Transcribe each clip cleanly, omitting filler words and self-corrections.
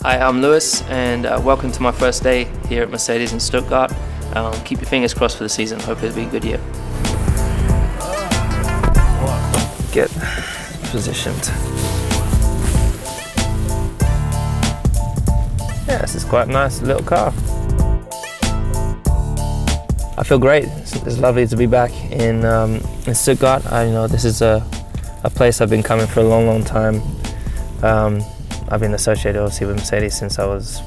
Hi, I'm Lewis, and welcome to my first day here at Mercedes in Stuttgart. Keep your fingers crossed for the season. Hope it'll be a good year. Get positioned. Yeah, this is quite a nice little car. I feel great. It's lovely to be back in Stuttgart. This is a place I've been coming for a long time. I've been associated obviously with Mercedes since I was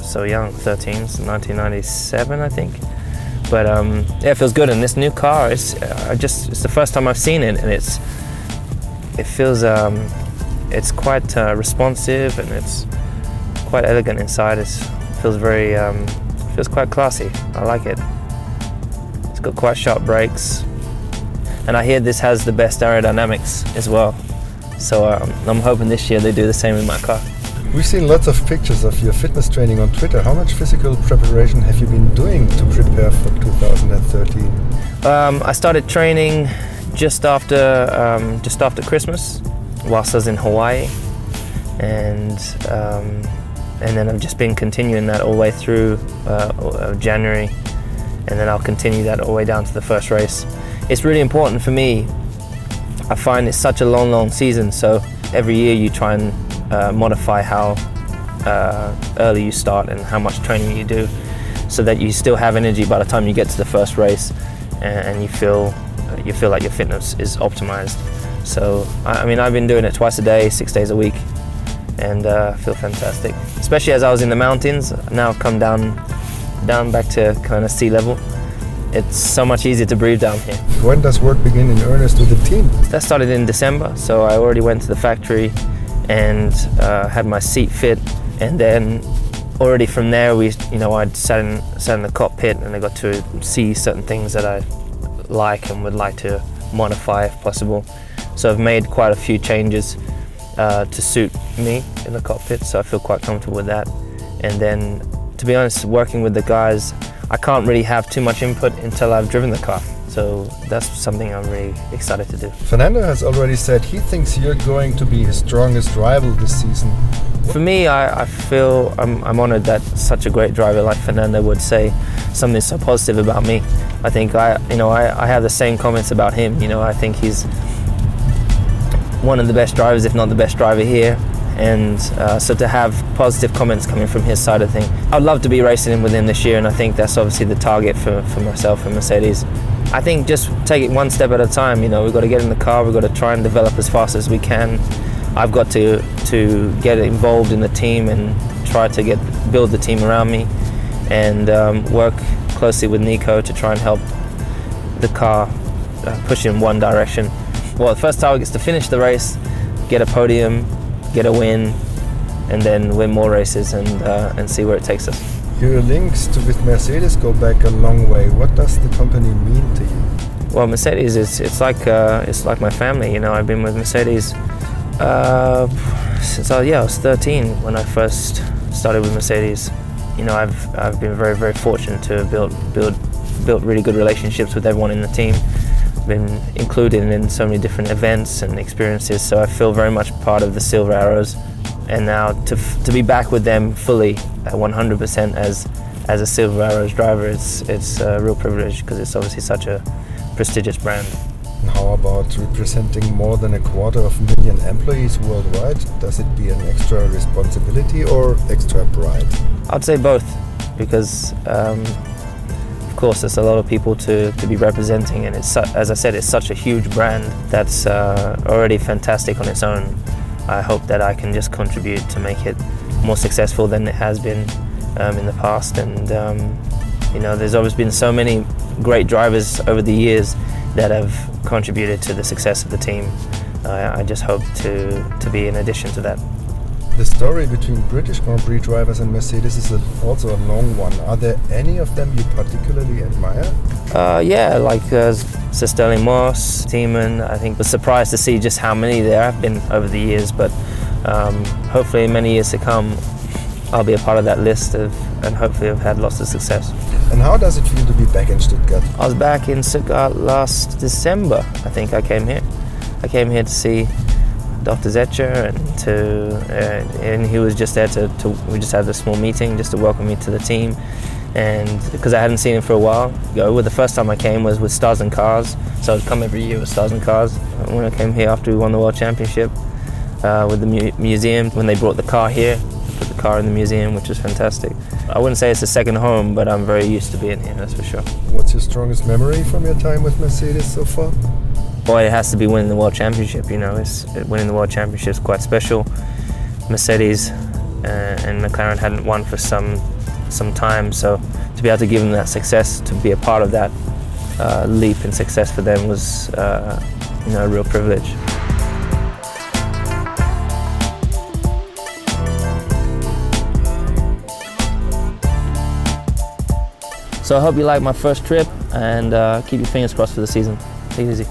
so young, 13, so 1997 I think. But yeah, it feels good, and this new car, it's the first time I've seen it, and it feels it's quite responsive, and it's quite elegant inside. It feels very feels quite classy. I like it. It's got quite sharp brakes, and I hear this has the best aerodynamics as well. So I'm hoping this year they do the same in my car. We've seen lots of pictures of your fitness training on Twitter. How much physical preparation have you been doing to prepare for 2013? I started training just after Christmas, whilst I was in Hawaii, and then I've just been continuing that all the way through January, and then I'll continue that all the way down to the first race. It's really important for me. I find it's such a long season, so every year you try and modify how early you start and how much training you do, so that you still have energy by the time you get to the first race, and you feel like your fitness is optimized. So I mean, I've been doing it twice a day, 6 days a week, and feel fantastic. Especially as I was in the mountains. Now I've come down back to kind of sea level. It's so much easier to breathe down here. When does work begin in earnest with the team? That started in December, so I already went to the factory and had my seat fit, and then already from there I'd sat in the cockpit, and I got to see certain things that I like and would like to modify if possible. So I've made quite a few changes to suit me in the cockpit, so I feel quite comfortable with that. And then, to be honest, working with the guys, I can't really have too much input until I've driven the car. So that's something I'm really excited to do. Fernando has already said he thinks you're going to be his strongest rival this season. For me, I feel I'm honored that such a great driver like Fernando would say something so positive about me. I think I have the same comments about him. I think he's one of the best drivers, if not the best driver here. And so to have positive comments coming from his side of things, I'd love to be racing with him this year, and I think that's obviously the target for myself and Mercedes. I think just take it one step at a time. We've got to get in the car, we've got to try and develop as fast as we can. I've got to get involved in the team and try to build the team around me, and work closely with Nico to try and help the car push in one direction. Well, the first target is to finish the race, get a podium, get a win, and then win more races, and see where it takes us. Your links with Mercedes go back a long way. What does the company mean to you? Well, Mercedes it's like my family. I've been with Mercedes since I was 13 when I first started with Mercedes. I've been very fortunate to have built really good relationships with everyone in the team. Been included in so many different events and experiences, so I feel very much part of the Silver Arrows. And now to be back with them fully at 100% as a Silver Arrows driver, it's a real privilege, because it's obviously such a prestigious brand. And how about representing more than 250,000 employees worldwide? Does it be an extra responsibility or extra pride? I'd say both, because of course there's a lot of people to be representing, and it's, as I said, it's such a huge brand that's already fantastic on its own. I hope that I can just contribute to make it more successful than it has been in the past. And there's always been so many great drivers over the years that have contributed to the success of the team. I just hope to be in addition to that. The story between British Grand Prix drivers and Mercedes is also a long one. Are there any of them you particularly admire? Yeah, like Sir Sterling Moss, Tiemann. I think was surprised to see just how many there have been over the years, but hopefully in many years to come I'll be a part of that list and hopefully have had lots of success. And how does it feel to be back in Stuttgart? I was back in Stuttgart last December. I think I came here. I came here to see Dr. Zetcher, and he was just there we just had a small meeting just to welcome me to the team. And because I hadn't seen him for a while, the first time I came was with Stars and Cars, so I'd come every year with Stars and Cars. When I came here after we won the World Championship with the museum, when they brought the car here, put the car in the museum, which was fantastic. I wouldn't say it's a second home, but I'm very used to being here, that's for sure. What's your strongest memory from your time with Mercedes so far? Boy, it has to be winning the World Championship, you know. Winning the World Championship is quite special. Mercedes and McLaren hadn't won for some time, so to be able to give them that success, to be a part of that leap in success for them was a real privilege. So I hope you like my first trip, and keep your fingers crossed for the season. Take it easy.